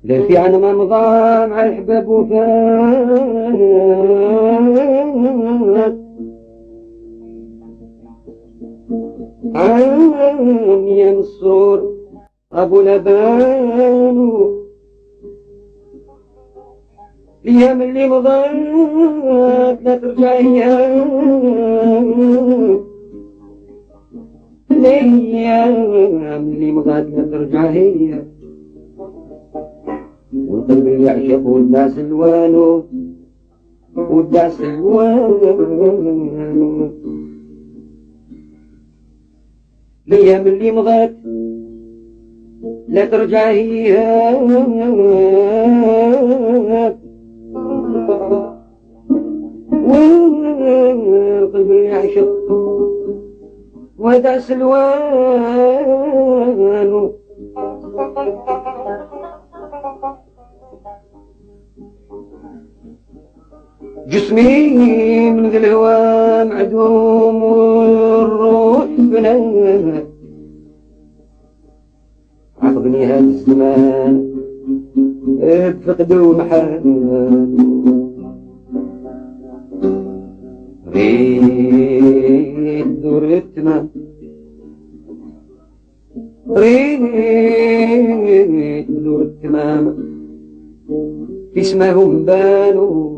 لا في عنا ما مضى مع الحباب وفات عاني السرور أبو لبان الأيام اللي مضات لا ترجع الأيام اللي مضات لا ترجع هي والقلب يعشق والناس الوانو والناس الوانو الأيام اللي مضات لا ترجع هي والقلب يعشق وداس الوانو جسمي من ذي الهوى معدوم والروح بنات عطبني هذا الزمان بفقد ومحال ريد دور التمام ريد دور التمام في سماهم بانوا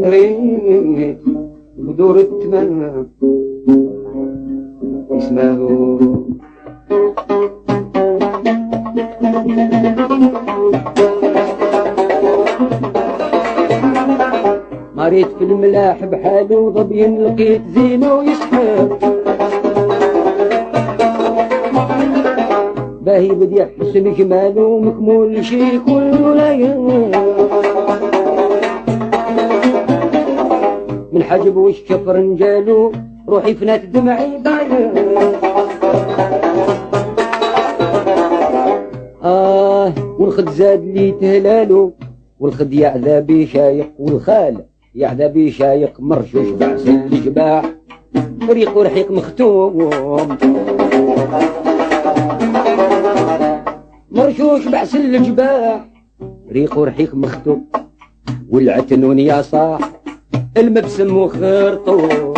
ريد بدور التمام اسمه مريت في الملاح بحاله ضبين لقيت زينه ويسحب باهي بدي احسن جماله مكمول شي كله ليالي من حجب والشف رنجاله روحي فنات دمعي ضايع والخد زاد لي تهلالو والخد يا عذابي شايق والخال يا عذابي شايق مرشوش بعسل الجباح فريق ورحيق مختوم مرشوش بعسل الجباح ريق ورحيق مختوم والعتنون يا صاح المبسم وخرطوم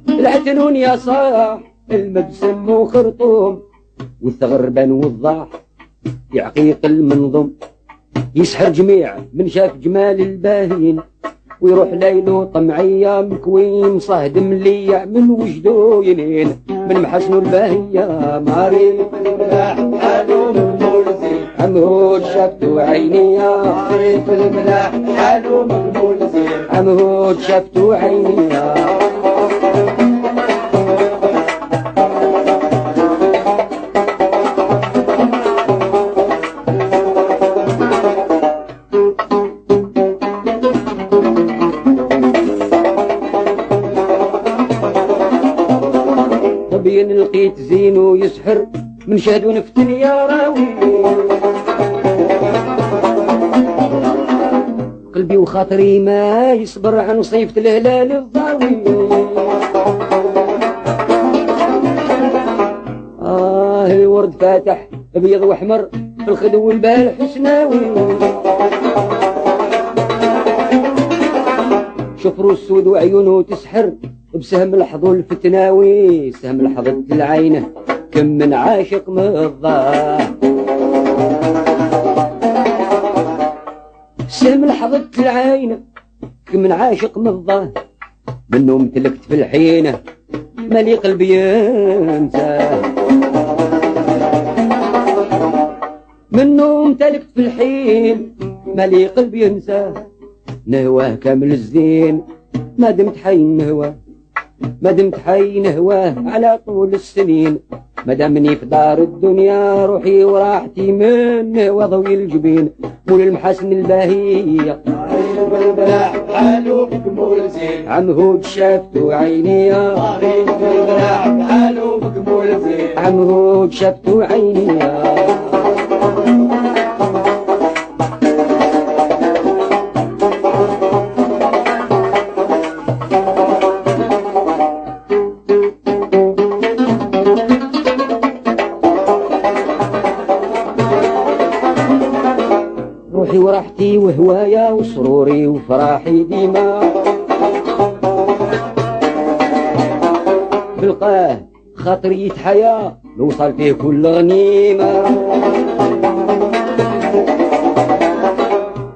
العتنون يا صاح المبسم وخرطوم والثغربان والضاح يعقيق المنظم يسحر جميع من شاف جمال الباهين ويروح ليلو طمعية مكوين صهد مليع من وجدو ينين من محسنو الباهية ماري في الملاح حالو مقبول زين عمهود شفتو عينيا ماري في الملاح حالو مقبول زين عمهود شفتو عينيا طبيا لقيت زينو يسحر من شهد ونفتن يا راوي قلبي وخاطري ما يصبر عن صيفة الهلال الضاوي الورد فاتح ابيض واحمر في الخدو والبال حسناوي شفرو السود وعيونه تسحر بسهم لحظو الفتناوي سهم لحظة العين كم من عاشق مضاه سهم لحظة العين كم من عاشق مضاه منه امتلكت في الحين مالي قلبي ينساه منه امتلكت في الحين مالي قلبي ينساه نهواه كامل الزين ما دمت حي نهواه ما دمت حي نهواه على طول السنين ما دامني في دار الدنيا روحي وراحتي منه وضوي الجبين مول المحاسن الباهية بالبلاح حالو مقبول زين عمهود شافتو عينيا بالبلاح حالو مقبول زين عمهود شافتو عينيا فرحتي وهوايا وسروري وفراحي ديما بلقاه خاطري يتحيا نوصل فيه كل غنيمة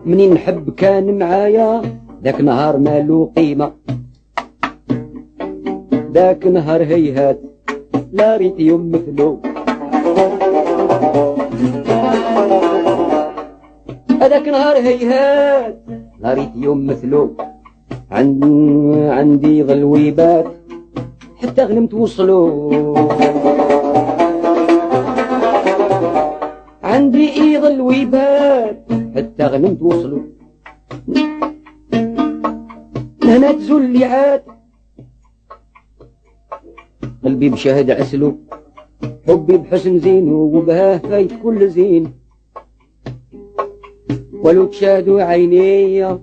منين نحب كان معايا ذاك نهار مالو قيمة ذاك نهار هيهات لا ريت يوم مثلو هذاك نهار هيهات لا ريت يوم مثلو عندي ظلويبات حتى غنمت وصلوا عندي ايض الويبات حتى غنمت وصلوا هنا تزول لي عاد قلبي بشهد عسلو حبي بحسن زينو وبهاه فايت كل زين ولو تشاهدوا عيني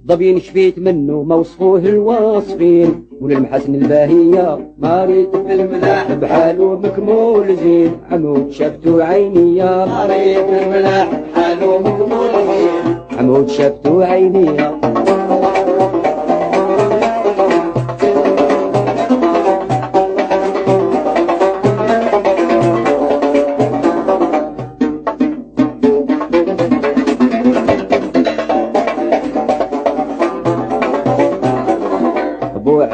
ضبين شفيت منه ما وصفوه الواصفين وللمحاسن الباهية ما ريت بالملاح بحاله مكمول زين عمود شفتو عيني ما ريت بالملاح بحاله مكمول زين عمود شفتو عيني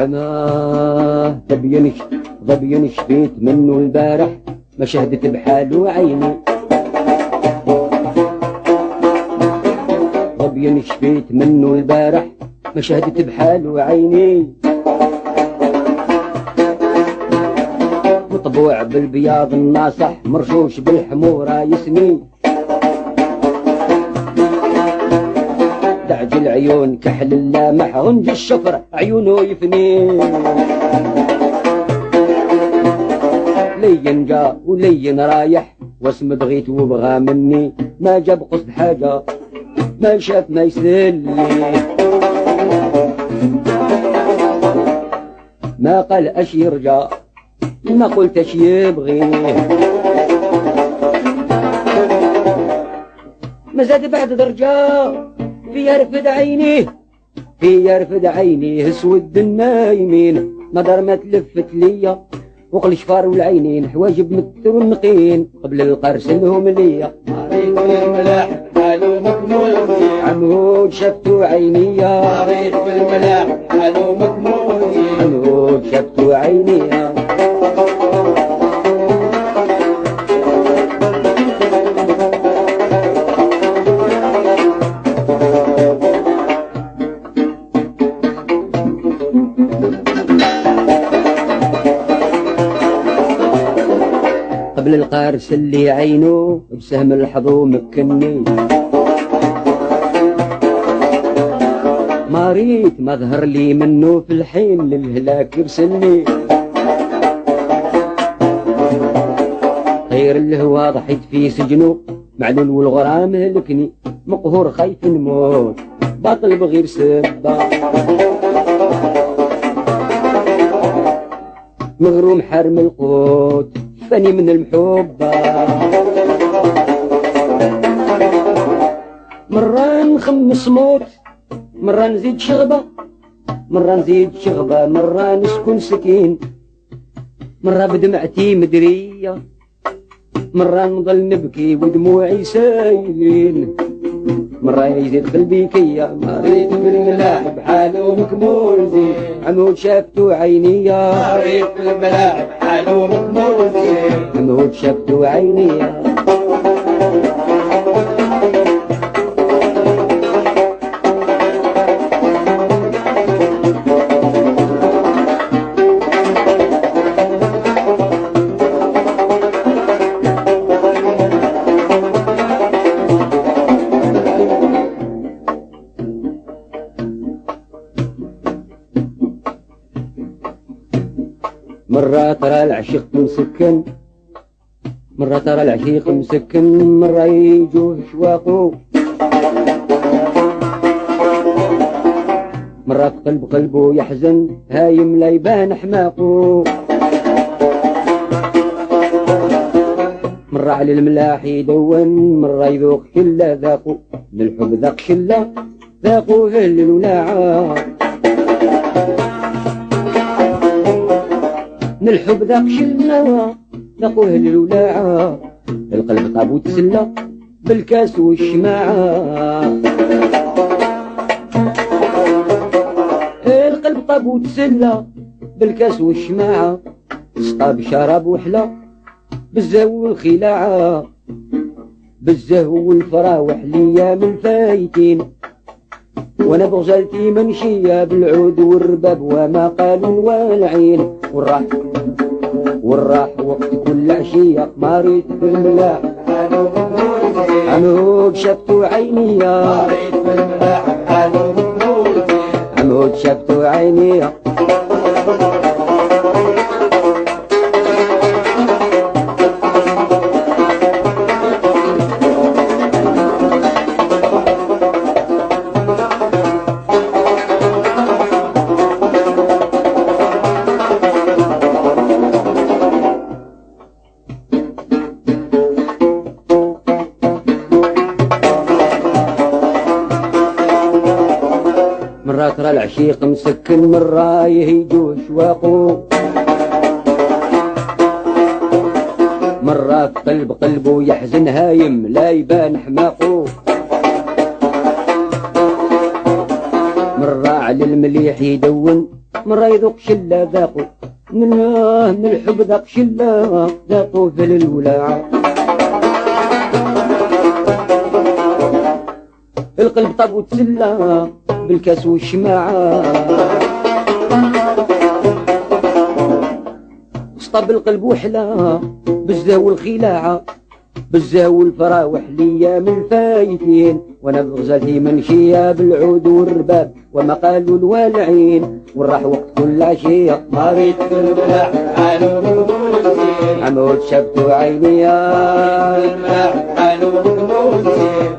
عماه ضبين شفيت منه البارح ما شهدت بحاله عيني ضبين شفيت منه البارح ما شهدت بحاله عيني مطبوع بالبياض الناصح مرشوش بالحمورة يسني دعج العيون كحل اللامح غنج الشفر عيونه يفني لين جا ولين رايح واسم بغيت وبغى مني ما جاب قصد حاجة ما شاف ما يسلي ما قال اش يرجع ما قلت اش يبغي ما زاد بعد درجة في يرفد عينيه اسود النايمين مدار ما تلفت ليا وقل شفار والعينين حواجب متر ونقين قبل القرس لهم ليا مريت بالملاح حالو مكمول عمود شفتو عينيا مريت بالملاح حالو مكمول عمود شفتو عينيا قبل القارس اللي عينه بسهم الحظو مكني ما ريت ما ظهر لي منه في الحين للهلاك يرسلني غير الهوى ضحيت في سجنه معلول والغرام هلكني مقهور خايف نموت باطل بغير سبة مغروم حرم القوت فاني من المحبة مرة نخمس موت مرة نزيد شغبة مرة نسكن سكين مرة بدمعتي مدرية مرة نضل نبكي ودموعي سايلين مرة يزيد قلبي كيا مريت بالملاح بحاله مكمول زين عمود شافتو عينيا مريت بالملاح بحاله مكمول زين عمود شافتو عينيا مرة ترى العشيق مسكن مرة يجوه شواقو مرة في قلبه يحزن هايم لا يبان حماقو مرة على الملاح يدون، مرة يذوق شلة ذاقو من الحب ذاق شلة ذاقو أهل الولاعة، من الحب ذاق شلة ذاقو أهل الولاعة، القلب طاب وتسلى بالكاس والشماعة، القلب طاب وتسلى بالكاس والشماعة، سقى بشراب وحلا بالزهو والخلاعة، بالزهو والفراوح ليا من فايتين، وانا بغزلتي منشية بالعود والرباب وما قالوا والعين، والراح وقت كل عشية قماريت بالملاح عمود شفتو عينيا، عمود شفتو عينيا، مرة ترى العشيق مسكن، مرة يهيجو شواقو، مرة في قلب قلبه يحزن هايم لا يبان حماقو، مرة على المليح يدون، مرة يذوق شلة ذاقو من الحب ذاق شلة ذاقو في الولاعة، القلب طاب وتسلى بالكاس والشماعة، صطب القلب وحلا بالزهو والخلاعة، بالزهو والفراوح ليا من فايتين، وانا بغزلتي منشية بالعود والرباب وما قالوا الوالعين، والراح وقت كل عشية مريت بالملاح عمود شفتو عينيا،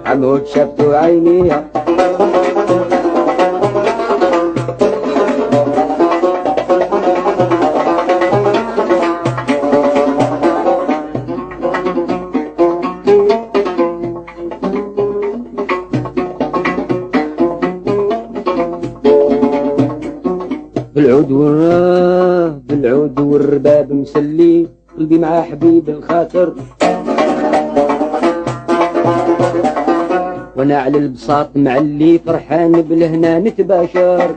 عمود شفتو عينيا، بالعود والرباب مسلي قلبي مع حبيب الخاطر، وانا على البساط معلي فرحان بالهنا نتباشر،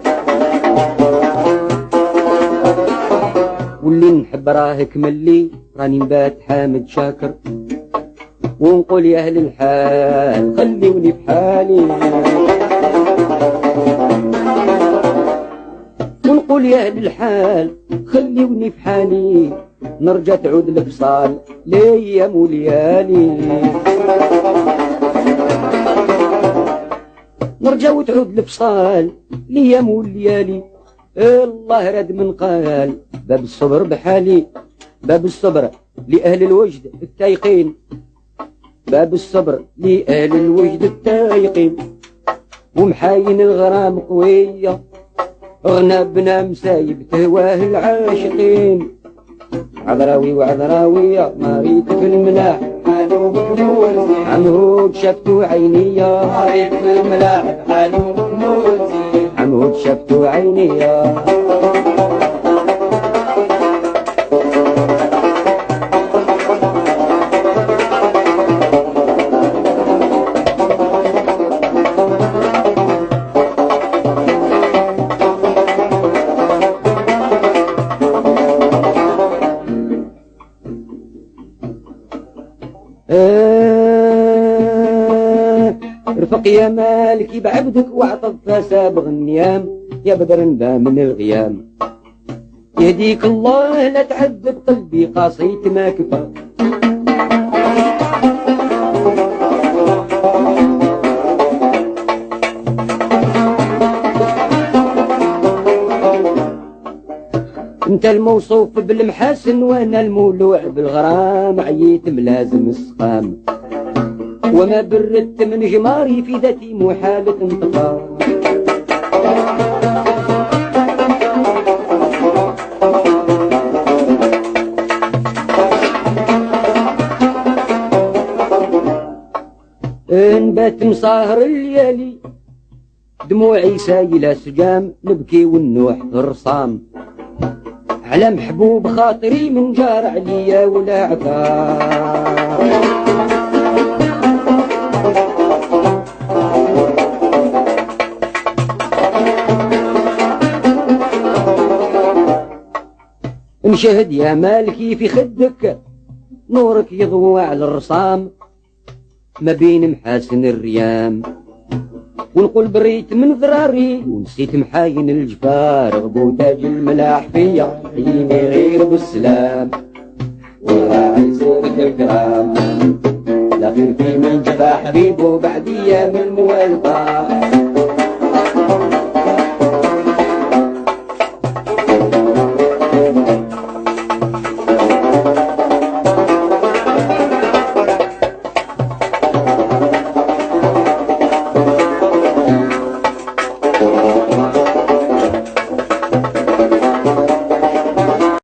واللي نحب راه كملي راني نبات حامد شاكر، ونقول يا اهل الحال خليوني بحالي، ونقول يا اهل الحال خليوني في حالي، نرجع تعود الفصال ليام وليالي، نرجع وتعود الفصال ليام وليالي، الله راد من قال باب الصبر بحالي، باب الصبر لأهل الوجد التايقين، باب الصبر لأهل الوجد التايقين، ومحاين الغرام قوية غنى بنا مسايب تهواه العاشقين، عذراوي وعذراوية مريت في الملاح عمود شفتو عينيا، مريت في الملاح عمود شفتو عينيا، رفق يا مالك بعبدك واعطف سابغ النيام، يا بدر نبا من الغيام، يهديك الله لا تعذب قلبي قاصيت ما كفى، انت الموصوف بالمحاسن وانا المولوع بالغرام، عييت ملازم السقام وما بردت من جماري في ذاتي محالة انتقام، نبات مساهر الليالي دموعي سايلة سجام نبكي والنوح في الرصام على محبوب خاطري من جار عليا ولا عفا. نشهد يا مالكي في خدك نورك يضوى على الرصام ما بين محاسن الريام ونقول بريت من ذراري ونسيت محاين الجفار غبو تاج الملاح فيا حيني غير بالسلام وراعي صورة الكرام لا خير في من جفا حبيبه بعد ايام الموالطة.